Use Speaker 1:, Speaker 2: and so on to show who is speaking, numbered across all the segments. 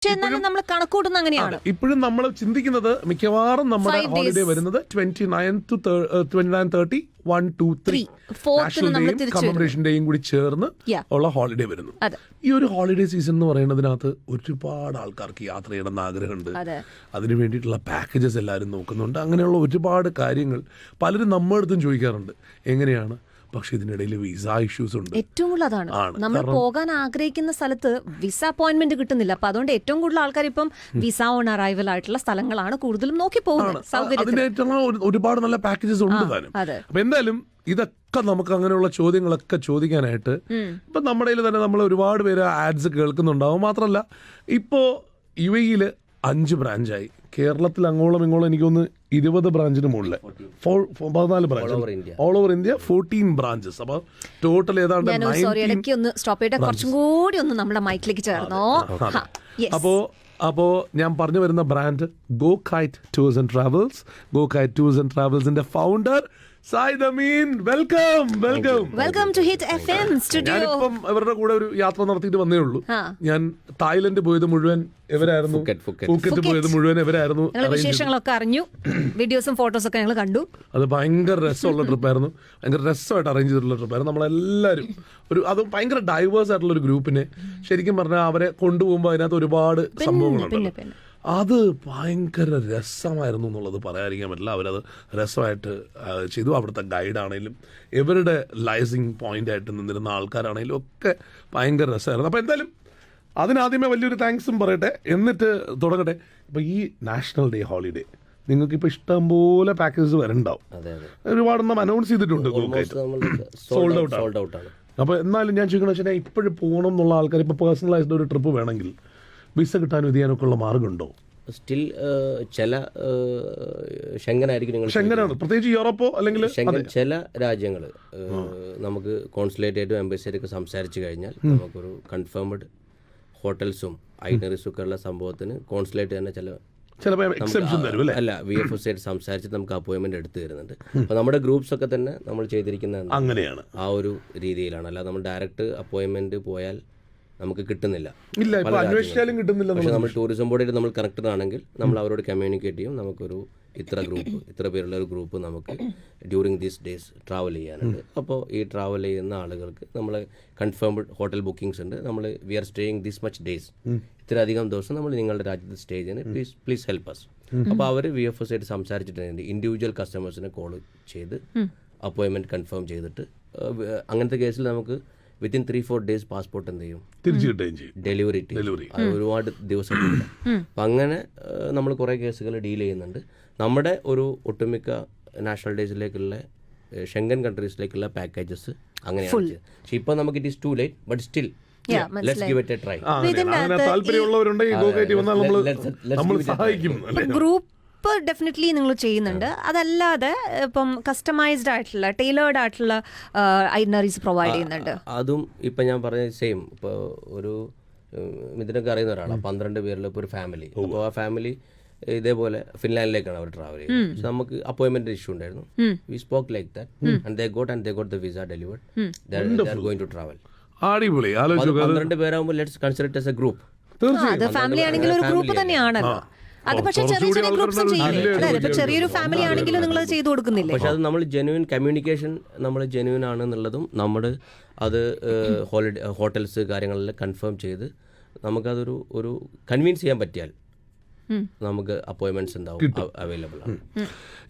Speaker 1: നമ്മൾ കണക്കൂട്ടുന്ന അങ്ങനെയാണ്.
Speaker 2: ഇപ്പോഴും നമ്മൾ ചിന്തിക്കുന്നത് മിക്കവാറും നമ്മുടെ ഹോളിഡേ വരുന്നത് 29-30 1 2 3 നാഷണൽ ഡേയും കമ്മമറേഷൻ ഡേയും കൂടി ചേർന്ന് ഉള്ള ഹോളിഡേ വരുന്നു. ഈ ഒരു ഹോളിഡേ സീസൺ എന്ന് പറയുന്നതിനകത്ത് ഒരുപാട് ആൾക്കാർക്ക് യാത്ര ചെയ്യണമെന്ന് ആഗ്രഹമുണ്ട്. അതിനു വേണ്ടിയിട്ടുള്ള പാക്കേജസ് എല്ലാവരും നോക്കുന്നുണ്ട്. അങ്ങനെയുള്ള ഒരുപാട് കാര്യങ്ങൾ പലരും നമ്മുടെ അടുത്തും ചോദിക്കാറുണ്ട് എങ്ങനെയാണ്. പക്ഷെ ഇതിനിടയിൽ വിസ ഇഷ്യൂസ് ഉണ്ട്.
Speaker 1: ഏറ്റവും കൂടുതൽ അതാണ് നമ്മൾ പോകാൻ ആഗ്രഹിക്കുന്ന സ്ഥലത്ത് വിസ അപ്പോയിന്റ്മെന്റ് കിട്ടുന്നില്ല. അപ്പൊ അതുകൊണ്ട് ഏറ്റവും കൂടുതൽ ആൾക്കാർ ഇപ്പം വിസ ഓൺ അറൈവൽ ആയിട്ടുള്ള സ്ഥലങ്ങളാണ് കൂടുതലും നോക്കി പോകുന്നത്.
Speaker 2: അതിനായിട്ടുള്ള ഒരുപാട് നല്ല പാക്കേജസ് ഉണ്ട് താനും. അപ്പൊ എന്തായാലും ഇതൊക്കെ നമുക്ക് അങ്ങനെയുള്ള ചോദ്യങ്ങളൊക്കെ ചോദിക്കാനായിട്ട് ഇപ്പൊ നമ്മുടെ തന്നെ നമ്മൾ ഒരുപാട് പേര് ആഡ്സ് കേൾക്കുന്നുണ്ടാവും. മാത്രമല്ല ഇപ്പോ UAE 5 ബ്രാഞ്ചായി. കേരളത്തിൽ അങ്ങോളം ഇങ്ങോളം എനിക്കൊന്ന് 20 ബ്രാഞ്ചിന് മുകളിൽ 14 branch all over India 14 branches. അപ്പൊ ടോട്ടൽ ഏതാണ്ട്
Speaker 1: കുറച്ചും കൂടി ഒന്ന് നമ്മുടെ മൈക്കിലേക്ക് ചേർന്നോ.
Speaker 2: അപ്പോ ഞാൻ പറഞ്ഞു വരുന്ന brand go kite tours and travels. Go kite tours and ട്രാവൽസിന്റെ founder Sayid Ameen.
Speaker 1: Welcome to hit FM studio.
Speaker 2: ഞാനിപ്പം ഇവരുടെ കൂടെ ഒരു യാത്ര നടത്തിയിട്ട് വന്നേ ഉള്ളൂ. ഞാൻ തായ്ലൻഡ് പോയത് മുഴുവൻ ഇവരായിരുന്നു, ഫൂക്കറ്റ് പോയത് മുഴുവൻ ഇവരായിരുന്നു.
Speaker 1: വിശേഷങ്ങളൊക്കെ അറിഞ്ഞു, വീഡിയോസും ഫോട്ടോസും ഒക്കെ ഞങ്ങൾ കണ്ടു.
Speaker 2: അത് ഭയങ്കര രസമുള്ള ട്രിപ്പായിരുന്നു. ഭയങ്കര രസമായിട്ട് അറേഞ്ച് ചെയ്തിട്ടുള്ള ട്രിപ്പായിരുന്നു. നമ്മളെല്ലാവരും അത് ഭയങ്കര ഡൈവേഴ്സ് ആയിട്ടുള്ള ഒരു ഗ്രൂപ്പിനെ ശരിക്കും പറഞ്ഞാൽ അവരെ കൊണ്ടുപോകുമ്പോൾ അതിനകത്ത് ഒരുപാട് സംഭവങ്ങളുണ്ട്. അത് ഭയങ്കര രസമായിരുന്നു എന്നുള്ളത് പറയാതിരിക്കാൻ പറ്റില്ല. അവരത് രസമായിട്ട് ചെയ്തു. അവിടുത്തെ ഗൈഡാണെങ്കിലും ഇവരുടെ ലൈസിങ് പോയിന്റ് ആയിട്ട് നിന്നിരുന്ന ആൾക്കാരാണെങ്കിലും ഒക്കെ ഭയങ്കര രസമായിരുന്നു. അപ്പോൾ എന്തായാലും അതിനാദ്യമേ വലിയൊരു താങ്ക്സും പറയട്ടെ, എന്നിട്ട് തുടങ്ങട്ടെ. ഇപ്പോൾ ഈ നാഷണൽ ഡേ ഹോളിഡേ നിങ്ങൾക്കിപ്പോൾ ഇഷ്ടംപോലെ പാക്കേജസ് വരണ്ടാവും. ഒരുപാടെണ്ണം അനൗൺസ് ചെയ്തിട്ടുണ്ട്. സോൾഡ് ഔട്ട് ആണ്. അപ്പോൾ എന്നാലും ഞാൻ ചോദിക്കണമെന്ന് വെച്ചാൽ ഇപ്പോഴും പോകണം എന്നുള്ള ആൾക്കാർ ഇപ്പോൾ പേഴ്സണലൈസ്ഡ് ഒരു ട്രിപ്പ് വേണമെങ്കിൽ വിസ കിട്ടാനും ഇത് ചെയ്യാനൊക്കെ ഉള്ള മാർഗമുണ്ടോ?
Speaker 3: സ്റ്റിൽ ചില
Speaker 2: ഷെങ്കനാണ്, പ്രത്യേകിച്ച് യൂറോപ്പോ അല്ലെങ്കിൽ
Speaker 3: ചില രാജ്യങ്ങൾ നമുക്ക് കോൺസുലേറ്റായിട്ടും എംബസിയായിട്ടൊക്കെ സംസാരിച്ച് കഴിഞ്ഞാൽ നമുക്കൊരു കൺഫേംഡ് ഹോട്ടൽസും ഐനറീസും ഒക്കെ ഉള്ള സംഭവത്തിന് കോൺസുലേറ്റ് തന്നെ VFS ആയിട്ട് സംസാരിച്ച് നമുക്ക് അപ്പോയിന്റ്മെന്റ് എടുത്തു തരുന്നുണ്ട്. അപ്പോൾ നമ്മുടെ ഗ്രൂപ്പ്സ് ഒക്കെ തന്നെ നമ്മൾ ചെയ്തിരിക്കുന്നത് അങ്ങനെയാണ്, ആ ഒരു രീതിയിലാണ്. അല്ലാതെ നമ്മൾ ഡയറക്റ്റ് അപ്പോയിന്റ്മെന്റ് പോയാൽ നമുക്ക് കിട്ടുന്നില്ല. പക്ഷെ നമ്മൾ ടൂറിസം ബോർഡായിട്ട് നമ്മൾ കണക്റ്റഡ് ആണെങ്കിൽ നമ്മൾ അവരോട് കമ്മ്യൂണിക്കേറ്റ് ചെയ്യും. നമുക്കൊരു ഇത്ര പേരുള്ള ഒരു ഗ്രൂപ്പ് നമുക്ക് ഡ്യൂറിങ് ദീസ് ഡേയ്സ് ട്രാവൽ ചെയ്യാനുണ്ട്. അപ്പോൾ ഈ ട്രാവൽ ചെയ്യുന്ന ആളുകൾക്ക് നമ്മൾ കൺഫേംഡ് ഹോട്ടൽ ബുക്കിംഗ്സ് ഉണ്ട്. നമ്മൾ we are staying this much days, ഇത്രയധികം ദിവസം നമ്മൾ നിങ്ങളുടെ രാജ്യത്ത് സ്റ്റേ ചെയ്യുന്നത്, പ്ലീസ് ഹെൽപ്പ് അസ്. അപ്പോൾ അവർ VFS ആയിട്ട് സംസാരിച്ചിട്ടുണ്ട്. ഇൻഡിവിജ്വൽ കസ്റ്റമേഴ്സിനെ കോൾ ചെയ്ത് അപ്പോയിൻമെൻറ്റ് കൺഫേം ചെയ്തിട്ട് അങ്ങനത്തെ കേസിൽ നമുക്ക് വിത്തിൻ 3-4 ഡേയ്സ് പാസ്പോർട്ട് എന്ത് ചെയ്യും, ഡെലിവറി ഒരുപാട് ദിവസം. അപ്പം അങ്ങനെ നമ്മൾ കുറേ കേസുകൾ ഡീൽ ചെയ്യുന്നുണ്ട്. നമ്മുടെ ഒരു ഒട്ടുമിക്ക നാഷണൽ ഡേയ്സിലേക്കുള്ള ഷെങ്കൻ കൺട്രീസിലേക്കുള്ള പാക്കേജസ് അങ്ങനെയാണ്. പക്ഷെ ഇപ്പം നമുക്ക് it is to late, but still let's give it A try.
Speaker 1: Group definitely നിങ്ങൾ ചെയ്യുന്നുണ്ട്. അതല്ലാതെ ഇപ്പം കസ്റ്റമൈസ്ഡ് ആയിട്ടുള്ള ടൈലേർഡ് ആയിട്ടുള്ള ഐറ്റിനറീസ് പ്രൊവൈഡ് ചെയ്യുന്നുണ്ട്.
Speaker 3: അതും ഇപ്പം ഞാൻ പറഞ്ഞ സെയിം. ഇപ്പോൾ ഒരു ഇതിനൊക്കെ അറിയുന്ന ഒരാളാണ്, 12 പേരിൽ ഇപ്പോൾ ഒരു ഫാമിലി. അപ്പോൾ ആ ഫാമിലി ഇതേപോലെ ഫിൻലാൻഡിലേക്കാണ് അവർ ട്രാവൽ ചെയ്യുന്നത്. പക്ഷെ നമുക്ക് അപ്പോയിന്റ്മെന്റ് ഇഷ്യൂ ഉണ്ടായിരുന്നു. We spoke like that and they got the visa delivered. They are going to travel. 12 പേരാകുമ്പോൾ let's consider it as a group.
Speaker 1: Family ആണെങ്കിൽ ഒരു ഗ്രൂപ്പ് തന്നെയാണല്ലോ. അത് പക്ഷേ ചെറിയ ഗ്രൂപ്പ്സും ചെയ്യില്ലേ? അതായത് ചെറിയൊരു ഫാമിലി ആണെങ്കിലും നിങ്ങൾ ചെയ്തു കൊടുക്കുന്നില്ലേ?
Speaker 3: പക്ഷെ അത് നമ്മൾ ജെന്യുവൻ കമ്മ്യൂണിക്കേഷൻ, നമ്മൾ ജെന്യുവൻ ആണെന്നുള്ളതും നമ്മൾ അത് ഹോട്ടൽസ് കാര്യങ്ങളെല്ലാം കൺഫേം ചെയ്ത് നമുക്കതൊരു കൺവിൻസ് ചെയ്യാൻ പറ്റിയാൽ നമുക്ക് അപ്പോയിന്റ്മെന്റ്സ് ഉണ്ടാവും, അവൈലബിൾ ആണ്.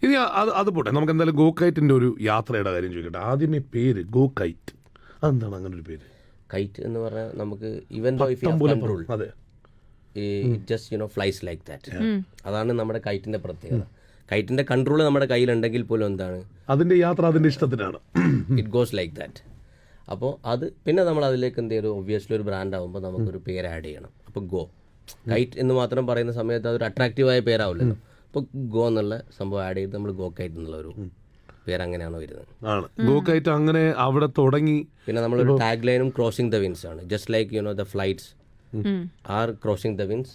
Speaker 2: ഇനി അത് പോട്ടെ, നമുക്ക് എന്തായാലും ഗോ കൈറ്റിന്റെ ഒരു യാത്രയുടെ കാര്യം ചോദിക്കട്ടെ. ആദ്യമേ പേര് ഗോ കൈറ്റ്, അതെന്താണ് അങ്ങനെ ഒരു പേര്?
Speaker 3: കൈറ്റ് എന്ന് പറഞ്ഞാൽ നമുക്ക് even just flies like that. അതാണ് നമ്മുടെ കൈറ്റിന്റെ പ്രത്യേകത. കൈറ്റിന്റെ കൺട്രോൾ നമ്മുടെ കയ്യിലുണ്ടെങ്കിൽ പോലും എന്താണ്
Speaker 2: അതിന്റെ യാത്ര അതിന്റെ ഇഷ്ടത്തിനാണ്.
Speaker 3: It goes like that. അപ്പോൾ അത് പിന്നെ നമ്മൾ അതിലേക്ക് എന്ത് ചെയ്യും, ഒബ്വിയസ്ലി ഒരു ബ്രാൻഡ് ആകുമ്പോൾ നമുക്കൊരു പേര് ആഡ് ചെയ്യണം. അപ്പോൾ ഗോ കൈറ്റ് എന്ന് മാത്രം പറയുന്ന സമയത്ത് അതൊരു അട്രാക്റ്റീവായ പേരാവില്ലല്ലോ. അപ്പോൾ ഗോ എന്നുള്ള സംഭവം ആഡ് ചെയ്ത് നമ്മൾ ഗോ കൈറ്റ് എന്നുള്ള ഒരു പേര് അങ്ങനെയാണോ വരുന്നത്?
Speaker 2: ഗോ കൈറ്റ് അങ്ങനെ അവിടെ തുടങ്ങി.
Speaker 3: പിന്നെ നമ്മളൊരു ടാഗ് ലൈനും ക്രോസിംഗ് ദ വിൻസ് ആണ്. Just like the flights are crossing the winds,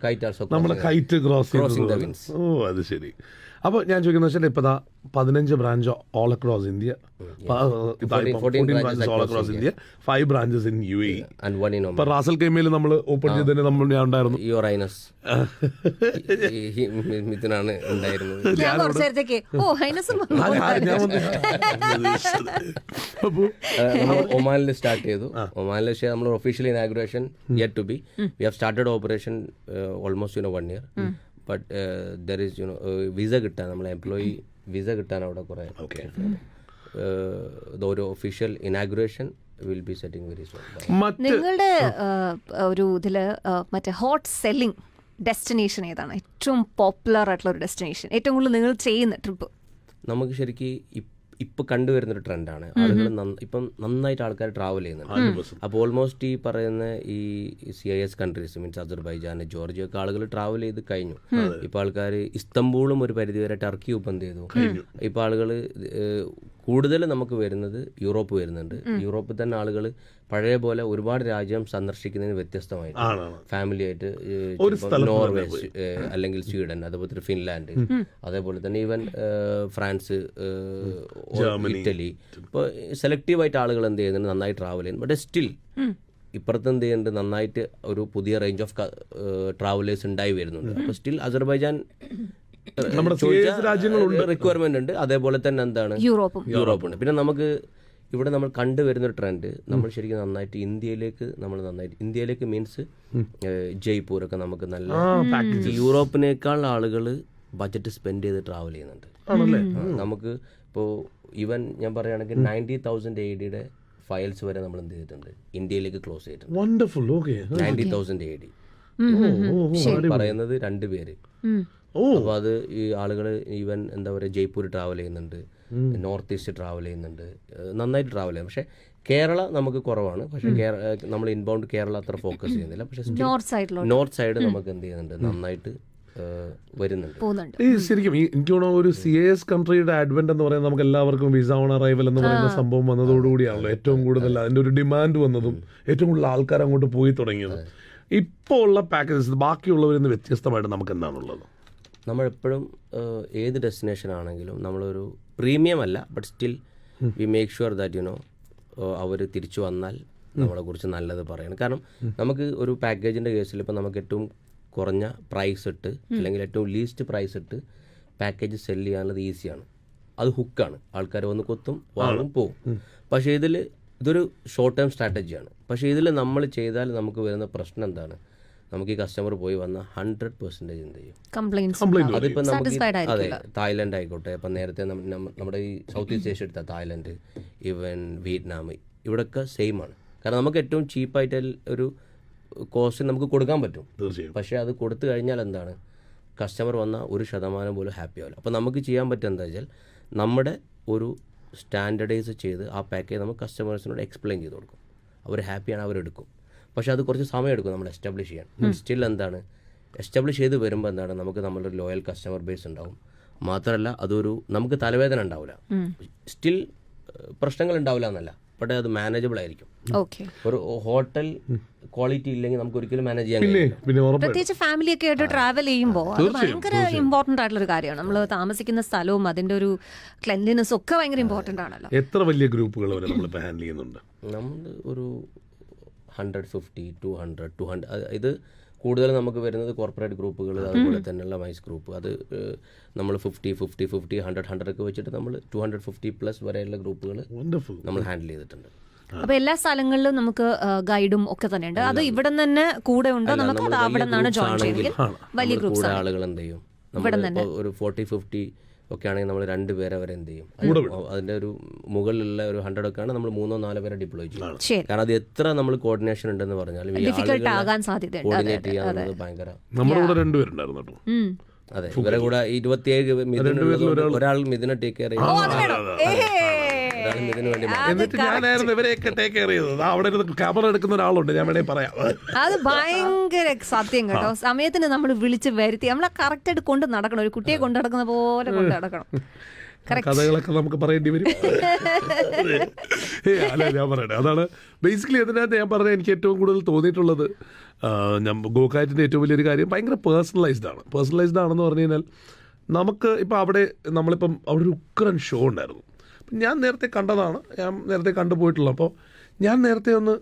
Speaker 3: kite also
Speaker 2: നമ്മുടെ കൈറ്റ് ക്രോസിംഗ് ദ വിൻസ്. ഓ അത് ശരി. അപ്പോൾ ഞാൻ ചോദിക്കുന്നത് വെച്ചാൽ ഇപ്പോൾ 15 branch all across India, 14 branches all across India, 5 branches in UAE.
Speaker 3: and one in Oman.
Speaker 2: ഇപ്പോൾ റാസൽ കൈമയിൽ നമ്മൾ ഓപ്പൺ ചെയ്തതിന് ഞാൻ ഉണ്ടായിരുന്നു.
Speaker 3: Your Highness. മിഥുനാണ് ഉണ്ടായിരുന്നത്.
Speaker 1: ഞാൻ കുറച്ചു നേരത്തേക്ക് ഹൈനസും
Speaker 2: അപ്പോൾ
Speaker 3: ഒമാനിൽ സ്റ്റാർട്ട് ചെയ്തു. ഒമാനിലെ ശേഷം നമ്മൾ official inauguration yet to be. We have started operation almost 1 year. But there is visa കിട്ടാൻ, നമ്മളെ എംപ്ലോയി വിസ കിട്ടാൻ അവിടെ കുറേ ഒരു official inauguration will be setting very soon.
Speaker 1: നിങ്ങളുടെ ഒരു ഇതില് മറ്റേ ഹോട്ട് സെല്ലിംഗ് ഡെസ്റ്റിനേഷൻ ഏതാണ്? ഏറ്റവും പോപ്പുലർ ആയിട്ടുള്ള ഒരു ഡെസ്റ്റിനേഷൻ, ഏറ്റവും കൂടുതൽ നിങ്ങൾ ചെയ്യുന്ന ട്രിപ്പ്?
Speaker 3: നമുക്ക് ശരിക്കും ഇപ്പം കണ്ടുവരുന്നൊരു ട്രെൻഡാണ്. ആളുകൾ ഇപ്പം നന്നായിട്ട് ആൾക്കാർ ട്രാവൽ ചെയ്യുന്നുണ്ട്. അപ്പോൾ ഓൾമോസ്റ്റ് ഈ പറയുന്ന ഈ CIS countries means Azerbaijan, Georgia ഒക്കെ ആളുകൾ ട്രാവൽ ചെയ്ത് കഴിഞ്ഞു. ഇപ്പം ആൾക്കാർ ഇസ്തംബൂളും ഒരു പരിധിവരെ ടർക്കി ഓപ്പൺ ചെയ്തു. ഇപ്പം ആളുകൾ കൂടുതൽ നമുക്ക് വരുന്നത് യൂറോപ്പ് വരുന്നുണ്ട്. യൂറോപ്പിൽ തന്നെ ആളുകൾ പഴയ പോലെ ഒരുപാട് രാജ്യം സന്ദർശിക്കുന്നതിന് വ്യത്യസ്തമായിട്ട് ഫാമിലി ആയിട്ട് നോർവേ അല്ലെങ്കിൽ സ്വീഡൻ, അതുപോലെ ഫിൻലാൻഡ്, അതേപോലെ തന്നെ ഈവൻ ഫ്രാൻസ്, ഇറ്റലി. ഇപ്പോൾ സെലക്റ്റീവായിട്ട് ആളുകൾ എന്ത് ചെയ്യുന്നുണ്ട്, നന്നായി ട്രാവൽ ചെയ്യുന്നു. ബട്ട് സ്റ്റിൽ ഇപ്പുറത്ത് എന്ത് ചെയ്യുന്നുണ്ട്, നന്നായിട്ട് ഒരു പുതിയ റേഞ്ച് ഓഫ് ട്രാവലേഴ്സ് ഉണ്ടായി വരുന്നുണ്ട്. അപ്പോൾ സ്റ്റിൽ അസർബൈജാൻ റിക്വയർമെന്റ് ഉണ്ട്. അതേപോലെ തന്നെ എന്താണ് യൂറോപ്പുണ്ട്. പിന്നെ നമുക്ക് ഇവിടെ നമ്മൾ കണ്ടുവരുന്നൊരു ട്രെൻഡ്, നമ്മൾ ശരിക്കും നന്നായിട്ട് ഇന്ത്യയിലേക്ക് മീൻസ് ജയ്പൂരൊക്കെ നമുക്ക് നല്ല യൂറോപ്പിനേക്കാൾ ആളുകൾ ബഡ്ജറ്റ് സ്പെൻഡ് ചെയ്ത് ട്രാവൽ ചെയ്യുന്നുണ്ട്. നമുക്ക് ഇപ്പോൾ ഈവൻ ഞാൻ പറയുകയാണെങ്കിൽ 90,000 AD ഫയൽസ് വരെ നമ്മൾ എന്ത് ചെയ്തിട്ടുണ്ട്, ഇന്ത്യയിലേക്ക് ക്ലോസ് ചെയ്തിട്ടുണ്ട്. 90,000 AD പറയുന്നത് 2 പേര്. അപ്പോൾ അത് ഈ ആളുകൾ ഈവൻ എന്താ പറയുക, ജയ്പൂർ ട്രാവൽ ചെയ്യുന്നുണ്ട്, നോർത്ത് ഈസ്റ്റ് ട്രാവൽ ചെയ്യുന്നുണ്ട്, നന്നായിട്ട് ട്രാവൽ ചെയ്യും. പക്ഷേ കേരള നമുക്ക് കുറവാണ്. പക്ഷേ നമ്മൾ ഇൻബൗണ്ട് കേരള അത്ര ഫോക്കസ് ചെയ്യുന്നില്ല. പക്ഷേ നോർത്ത് സൈഡ് നമുക്ക് എന്ത് ചെയ്യുന്നുണ്ട്, നന്നായിട്ട് വരുന്നുണ്ട്.
Speaker 2: ഈ ശരിക്കും എനിക്ക് തോന്നുന്നു ഒരു CIS കൺട്രിയുടെ അഡ്വന്റ് എന്ന് പറയുന്നത് നമുക്ക് എല്ലാവർക്കും വിസ ഓൺ അറൈവൽ എന്ന് പറയുന്ന സംഭവം വന്നതോടുകൂടിയാണല്ലോ ഏറ്റവും കൂടുതൽ അതിൻ്റെ ഒരു ഡിമാൻഡ് വന്നതും ഏറ്റവും കൂടുതൽ ആൾക്കാർ അങ്ങോട്ട് പോയി തുടങ്ങിയതും. ഇപ്പോൾ ഉള്ള പാക്കേജസ് ബാക്കിയുള്ളവരിൽ നിന്ന് വ്യത്യസ്തമായിട്ട് നമുക്ക് എന്താണുള്ളത്?
Speaker 3: നമ്മളെപ്പോഴും ഏത് ഡെസ്റ്റിനേഷൻ ആണെങ്കിലും നമ്മളൊരു പ്രീമിയം അല്ല, but still we make sure that അവർ തിരിച്ചു വന്നാൽ നമ്മളെക്കുറിച്ച് നല്ലത് പറയണം. കാരണം നമുക്ക് ഒരു പാക്കേജിൻ്റെ കേസിൽ ഇപ്പോൾ നമുക്ക് ഏറ്റവും കുറഞ്ഞ പ്രൈസ് ഇട്ട് അല്ലെങ്കിൽ ഏറ്റവും ലീസ്റ്റ് പ്രൈസ് ഇട്ട് പാക്കേജ് സെല് ചെയ്യാനുള്ളത് ഈസിയാണ്. അത് ഹുക്കാണ്. ആൾക്കാർ വന്ന് കൊത്തും, വാങ്ങും, പോവും. പക്ഷേ ഇതൊരു ഷോർട്ട് ടേം സ്ട്രാറ്റജിയാണ്. പക്ഷേ ഇതിൽ നമ്മൾ ചെയ്താൽ നമുക്ക് വരുന്ന പ്രശ്നം എന്താണ്, നമുക്ക് ഈ കസ്റ്റമർ പോയി വന്ന 100% എന്ത് ചെയ്യും, അതിപ്പോൾ നമുക്ക് അതെ തായ്ലൻഡ് ആയിക്കോട്ടെ, ഇപ്പം നേരത്തെ നമ്മുടെ ഈ സൗത്ത് ഈസ്റ്റ് ഏഷ്യ എടുത്ത തായ്ലൻഡ്, ഈവൻ വിയറ്റ്നാം, ഇവിടെയൊക്കെ സെയിം ആണ്. കാരണം നമുക്ക് ഏറ്റവും ചീപ്പായിട്ട് ഒരു കോസ്റ്റ് നമുക്ക് കൊടുക്കാൻ പറ്റും. പക്ഷേ അത് കൊടുത്തു കഴിഞ്ഞാൽ എന്താണ്, കസ്റ്റമർ വന്ന 1% പോലും ഹാപ്പി ആവില്ല. അപ്പോൾ നമുക്ക് ചെയ്യാൻ പറ്റുക എന്താ വെച്ചാൽ നമ്മുടെ ഒരു സ്റ്റാൻഡർഡൈസ് ചെയ്ത് ആ പാക്കേജ് നമുക്ക് കസ്റ്റമേഴ്സിനോട് എക്സ്പ്ലെയിൻ ചെയ്ത് കൊടുക്കും. അവർ ഹാപ്പിയാണ്, അവരെടുക്കും. പക്ഷേ അത് കുറച്ച് സമയം എടുക്കും നമ്മൾ എസ്റ്റാബ്ലിഷ് ചെയ്യാൻ. സ്റ്റിൽ എന്താണ്, എസ്റ്റാബ്ലിഷ് ചെയ്ത് വരുമ്പോൾ എന്താണ്, നമുക്ക് നമ്മളൊരു ലോയൽ കസ്റ്റമർ ബേസ് ഉണ്ടാവും. മാത്രമല്ല അതൊരു നമുക്ക് തലവേദന ഉണ്ടാവില്ല. സ്റ്റിൽ പ്രശ്നങ്ങൾ ഉണ്ടാവില്ല എന്നല്ല, പക്ഷേ അത് മാനേജബിൾ ആയിരിക്കും. ഒരു ഹോട്ടൽ ക്വാളിറ്റി ഇല്ലെങ്കിൽ നമുക്ക് ഒരിക്കലും മാനേജ് ചെയ്യാൻ കഴിയില്ല.
Speaker 1: പ്രത്യേകിച്ച് ഫാമിലി ഒക്കെ ആയിട്ട് ട്രാവൽ ചെയ്യുമ്പോൾ അത് ഭയങ്കര ഇമ്പോർട്ടന്റ് ആയിട്ടുള്ള ഒരു കാര്യമാണ്. നമ്മൾ താമസിക്കുന്ന സ്ഥലവും അതിന്റെ ഒരു ക്ലെൻലിനെസ് ഒക്കെ ഭയങ്കര ഇമ്പോർട്ടന്റ് ആണല്ലോ.
Speaker 2: എത്ര വലിയ ഗ്രൂപ്പുകൾ വരെ നമ്മൾ ഹാൻഡിൽ ചെയ്യുന്നുണ്ട്?
Speaker 3: നമ്മൾ ഒരു 150, 200 ഇത് കൂടുതൽ നമുക്ക് വരുന്നത് കോർപ്പറേറ്റ് ഗ്രൂപ്പുകൾ, അതുപോലെ തന്നെയുള്ള മൈസ് ഗ്രൂപ്പ്. അത് നമ്മൾ 50, 100 ഒക്കെ വെച്ചിട്ട് നമ്മൾ 250+ വരെയുള്ള ഗ്രൂപ്പുകൾ നമ്മൾ ഹാൻഡിൽ ചെയ്തിട്ടുണ്ട്.
Speaker 1: അപ്പൊ എല്ലാ സ്ഥലങ്ങളിലും നമുക്ക് ഗൈഡും ഒക്കെ തന്നെ ഉണ്ട്. അത് ഇവിടെ തന്നെ കൂടെ ഉണ്ടോ? നമുക്ക് അവിടെ നിന്നാണ് ജോയിൻ ചെയ്തെങ്കിൽ വലിയ ഗ്രൂപ്പ്
Speaker 3: ആളുകൾ എന്ത് ചെയ്യും, ഒരു 40-50 ഒക്കെ ആണെങ്കിൽ നമ്മൾ 2 പേരെ വരെ എന്ത് ചെയ്യും, അതിന്റെ ഒരു മുകളിലുള്ള ഒരു 100 ഒക്കെ ആണ് നമ്മൾ 3-4 പേരെ ഡിപ്ലോയ് ചെയ്യും. കാരണം അത് എത്ര നമ്മൾ കോർഡിനേഷൻ ഉണ്ടെന്ന് പറഞ്ഞാലും കോർഡിനേറ്റ് ചെയ്യാൻ ഭയങ്കര. അതെ, ഇവരെ കൂടെ 27 ഒരാൾ മിഥുനെ ടേക്ക് കെയർ
Speaker 2: എന്നിട്ട് ഞാനായിരുന്നു ഇവരെയൊക്കെ ടേക്ക് കെയർ ചെയ്തത്. അവിടെ ക്യാമറ എടുക്കുന്ന ഒരാളുണ്ട്, ഞാൻ വേണേ പറയാം.
Speaker 1: അത് ഭയങ്കര സത്യം കേട്ടോ. സമയത്തിന് നമ്മൾ വിളിച്ച് വരുത്തി നമ്മളെ കറക്റ്റ് ആയിട്ട് കൊണ്ട് നടക്കണം. ഒരു കുട്ടിയെ കൊണ്ട് നടക്കുന്ന പോലെ കൊണ്ട് നടക്കണം.
Speaker 2: കഥകളൊക്കെ നമുക്ക് പറയേണ്ടി വരും. അല്ല, ഞാൻ പറയട്ടെ, അതാണ് ബേസിക്കലി അതിനകത്ത് ഞാൻ പറഞ്ഞത്. എനിക്ക് ഏറ്റവും കൂടുതൽ തോന്നിയിട്ടുള്ളത് ഞാൻ ഗോകാറ്റിൻ്റെ ഏറ്റവും വലിയൊരു കാര്യം ഭയങ്കര പേഴ്സണലൈസ്ഡ് ആണെന്ന് പറഞ്ഞു കഴിഞ്ഞാൽ നമുക്ക് ഇപ്പോൾ അവിടെ നമ്മളിപ്പം അവിടെ ഒരു ഉഗ്രൻ ഷോ ഉണ്ടായിരുന്നു. അപ്പം ഞാൻ നേരത്തെ കണ്ടതാണ്, ഞാൻ നേരത്തെ കണ്ടുപോയിട്ടുള്ളത്. അപ്പോൾ ഞാൻ നേരത്തെ ഒന്ന്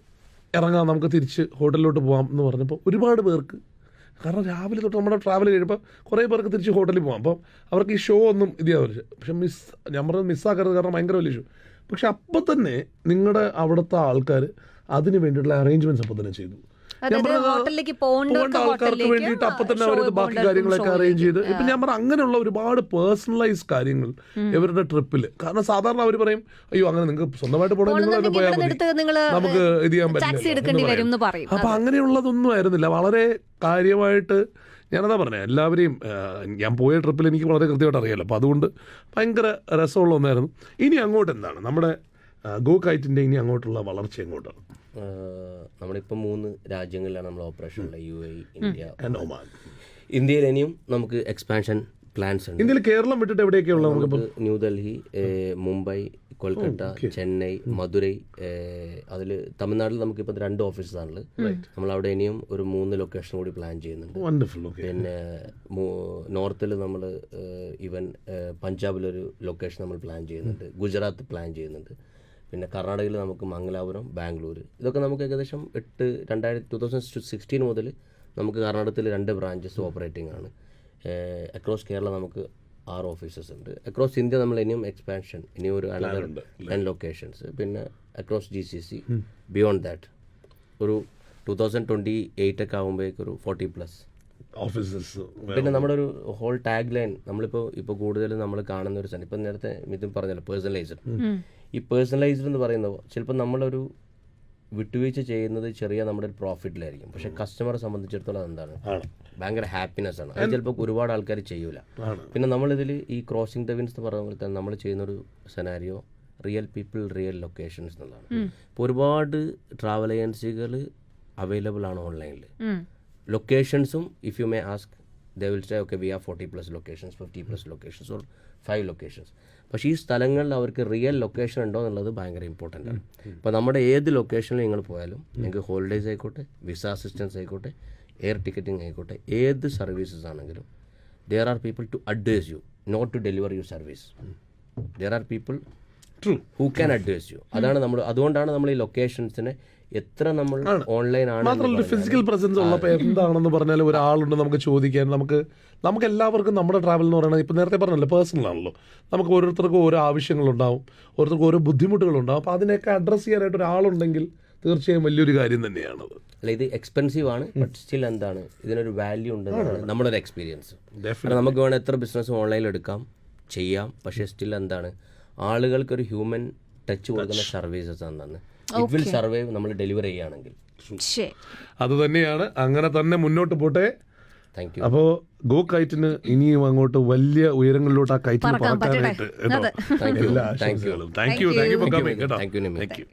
Speaker 2: ഇറങ്ങാം, നമുക്ക് തിരിച്ച് ഹോട്ടലിലോട്ട് പോകാം എന്ന് പറഞ്ഞപ്പോൾ ഒരുപാട് പേർക്ക്, കാരണം രാവിലെ തൊട്ട് നമ്മുടെ ട്രാവൽ കഴിയുമ്പോൾ കുറേ പേർക്ക് തിരിച്ച് ഹോട്ടലിൽ പോകാം. അപ്പം അവർക്ക് ഈ ഷോ ഒന്നും ഇത് ചെയ്യാവില്ല. പക്ഷെ ഞാൻ പറഞ്ഞത് മിസ്സാക്കരുത്, കാരണം ഭയങ്കര വലിയ ഷോ. പക്ഷെ അപ്പം തന്നെ നിങ്ങളുടെ അവിടുത്തെ ആൾക്കാർ അതിന് വേണ്ടിയിട്ടുള്ള അറേഞ്ച്മെൻറ്റ്സ് അപ്പം തന്നെ ചെയ്തു. ഞാൻ
Speaker 1: ഹോട്ടലിലേക്ക്
Speaker 2: പോകേണ്ട ആൾക്കാർക്ക് വേണ്ടിയിട്ട് അപ്പം തന്നെ അവർ ബാക്കി കാര്യങ്ങളൊക്കെ അറേഞ്ച് ചെയ്ത്. ഇപ്പം ഞാൻ പറഞ്ഞ അങ്ങനെയുള്ള ഒരുപാട് പേഴ്സണലൈസ് കാര്യങ്ങൾ ഇവരുടെ ട്രിപ്പിൽ. കാരണം സാധാരണ അവർ പറയും, അയ്യോ അങ്ങനെ നിങ്ങൾക്ക് സ്വന്തമായിട്ട് പോകണമെങ്കിൽ നിങ്ങൾ തന്നെ പോയാൽ മതി, നമുക്ക് ഇത് ചെയ്യാൻ പറ്റില്ല. അപ്പം അങ്ങനെയുള്ളതൊന്നും ആയിരുന്നില്ല. വളരെ കാര്യമായിട്ട് ഞാനതാ പറഞ്ഞത്, എല്ലാവരെയും ഞാൻ പോയ ട്രിപ്പിൽ എനിക്ക് വളരെ കൃത്യമായിട്ട് അറിയാമല്ലോ. അപ്പോൾ അതുകൊണ്ട് ഭയങ്കര രസമുള്ള ഒന്നായിരുന്നു. ഇനി അങ്ങോട്ട് എന്താണ് നമ്മുടെ ഗോ കൈറ്റിൻ്റെ ഇനി അങ്ങോട്ടുള്ള വളർച്ച എങ്ങോട്ടാണ്?
Speaker 3: നമ്മളിപ്പോൾ 3 രാജ്യങ്ങളിലാണ് നമ്മൾ ഓപ്പറേഷനുള്ള, UAE, ഇന്ത്യ,
Speaker 2: ഒമാൻ.
Speaker 3: ഇന്ത്യയിൽ ഇനിയും നമുക്ക് എക്സ്പാൻഷൻ പ്ലാൻസ് ഉണ്ട്.
Speaker 2: ഇന്ത്യയിൽ കേരളം വിട്ടിട്ട് എവിടെയൊക്കെയുള്ള? നമുക്ക്
Speaker 3: ന്യൂഡൽഹി, മുംബൈ, കൊൽക്കത്ത, ചെന്നൈ, മധുരൈ. അതിൽ തമിഴ്നാട്ടിൽ നമുക്കിപ്പോൾ 2 ഓഫീസാണുള്ളത്. നമ്മളവിടെ ഇനിയും ഒരു 3 ലൊക്കേഷൻ കൂടി പ്ലാൻ ചെയ്യുന്നുണ്ട്. പിന്നെ നോർത്തിൽ നമ്മൾ ഈവൻ പഞ്ചാബിലൊരു ലൊക്കേഷൻ നമ്മൾ പ്ലാൻ ചെയ്യുന്നുണ്ട്, ഗുജറാത്ത് പ്ലാൻ ചെയ്യുന്നുണ്ട്. പിന്നെ കർണാടകയിൽ നമുക്ക് മംഗലാപുരം, ബാംഗ്ലൂർ. ഇതൊക്കെ നമുക്ക് ഏകദേശം 2016 മുതൽ നമുക്ക് കർണാടകത്തിൽ 2 ബ്രാഞ്ചസ് ഓപ്പറേറ്റിംഗ് ആണ്. അക്രോസ് കേരള നമുക്ക് 6 ഓഫീസസ് ഉണ്ട്. അക്രോസ് ഇന്ത്യ നമ്മൾ ഇനിയും എക്സ്പാൻഷൻ, ഇനിയും ഒരു 10 ലൊക്കേഷൻസ്. പിന്നെ അക്രോസ് GCC, ബിയോണ്ട് ദാറ്റ് ഒരു 2028 ഒക്കെ ആകുമ്പോഴേക്കൊരു 40+
Speaker 2: ഓഫീസസ്.
Speaker 3: പിന്നെ നമ്മുടെ ഒരു ഹോൾ ടാഗ് ലൈൻ നമ്മളിപ്പോൾ കൂടുതൽ നമ്മൾ കാണുന്ന ഒരു സാധനം, ഇപ്പം നേരത്തെ മിഥുൻ പറഞ്ഞല്ലോ പേഴ്സണലൈസ്ഡ്. ഈ പേഴ്സണലൈസ്ഡ് എന്ന് പറയുന്നത് ചിലപ്പോൾ നമ്മളൊരു വിട്ടുവീഴ്ച ചെയ്യുന്നത് ചെറിയ നമ്മുടെ ഒരു പ്രോഫിറ്റിലായിരിക്കും, പക്ഷെ കസ്റ്റമറെ സംബന്ധിച്ചിടത്തോളം എന്താണ് ഭയങ്കര ഹാപ്പിനെസ് ആണ്. അത് ചിലപ്പോൾ ഒരുപാട് ആൾക്കാർ ചെയ്യൂല. പിന്നെ നമ്മളിതിൽ ഈ ക്രോസിംഗ് ദ വിൻസ് എന്ന് പറയുന്ന പോലെ തന്നെ നമ്മൾ ചെയ്യുന്നൊരു scenario real people real locations എന്നുള്ളതാണ്. ഇപ്പോൾ ഒരുപാട് ട്രാവൽ ഏജൻസികൾ അവൈലബിൾ ആണ് ഓൺലൈനിൽ. ലൊക്കേഷൻസും if you may ask they will say okay we have 40+ locations, 50+ locations or 5 locations. പക്ഷേ ഈ സ്ഥലങ്ങളിൽ അവർക്ക് റിയൽ ലൊക്കേഷൻ ഉണ്ടോ എന്നുള്ളത് ഭയങ്കര ഇമ്പോർട്ടൻ്റ് ആണ്. അപ്പോൾ നമ്മുടെ ഏത് ലൊക്കേഷനിൽ നിങ്ങൾ പോയാലും, നിങ്ങൾക്ക് ഹോളിഡേയ്സ് ആയിക്കോട്ടെ, വിസ അസിസ്റ്റൻസ് ആയിക്കോട്ടെ, എയർ ടിക്കറ്റിംഗ് ആയിക്കോട്ടെ, ഏത് സർവീസസ് ആണെങ്കിലും there are people to advise you, not to deliver your service. There are people who can advise you. അതുകൊണ്ടാണ് നമ്മൾ ഈ ലൊക്കേഷൻസിനെ എത്ര നമ്മൾ ഓൺലൈൻ ആണ്
Speaker 2: മാത്രമല്ല ഫിസിക്കൽ പ്രസൻസ് ഉള്ളപ്പോൾ എന്താണെന്ന് പറഞ്ഞാൽ ഒരാളുണ്ട് നമുക്ക് ചോദിക്കാൻ. നമുക്ക് എല്ലാവർക്കും നമ്മുടെ ട്രാവൽ എന്ന് പറയുന്നത് ഇപ്പം നേരത്തെ പറഞ്ഞല്ലോ പേഴ്സണൽ ആണല്ലോ. നമുക്ക് ഓരോരുത്തർക്കും ഓരോ ആവശ്യങ്ങളുണ്ടാവും, ഓരോരുത്തർക്കും ഓരോ ബുദ്ധിമുട്ടുകളുണ്ടാവും. അപ്പോൾ അതിനെയൊക്കെ അഡ്രസ്സ് ചെയ്യാനായിട്ട് ഒരാളുണ്ടെങ്കിൽ തീർച്ചയായും വലിയൊരു കാര്യം തന്നെയാണത്.
Speaker 3: അല്ല, ഇത് എക്സ്പെൻസീവ് ആണ്, ബട്ട് സ്റ്റിൽ എന്താണ് ഇതിനൊരു വാല്യൂ ഉണ്ടെന്നാണ് നമ്മുടെ ഒരു എക്സ്പീരിയൻസ്. നമുക്ക് വേണം എത്ര ബിസിനസ് ഓൺലൈനിൽ എടുക്കാം, ചെയ്യാം, പക്ഷേ സ്റ്റിൽ എന്താണ് ആളുകൾക്കൊരു ഹ്യൂമൻ ടച്ച് കൊടുക്കുന്ന സർവീസസ് എന്താണ് ഇറ്റ് വിൽ സർവൈവ് നമ്മൾ ഡെലിവറി ചെയ്യുകയാണെങ്കിൽ.
Speaker 2: അത് തന്നെയാണ്, അങ്ങനെ തന്നെ മുന്നോട്ട് പോട്ടെ.
Speaker 3: Thank you.
Speaker 2: അപ്പോൾ ഗോ കൈറ്റിന് ഇനിയും അങ്ങോട്ട് വലിയ ഉയരങ്ങളിലോട്ട് ആ കൈറ്റിന് പറക്കാനായിട്ട് എല്ലാ ആശംസകളും. താങ്ക് യു ഫോർ കമ്മിങ് കേട്ടോ.
Speaker 3: Thank you.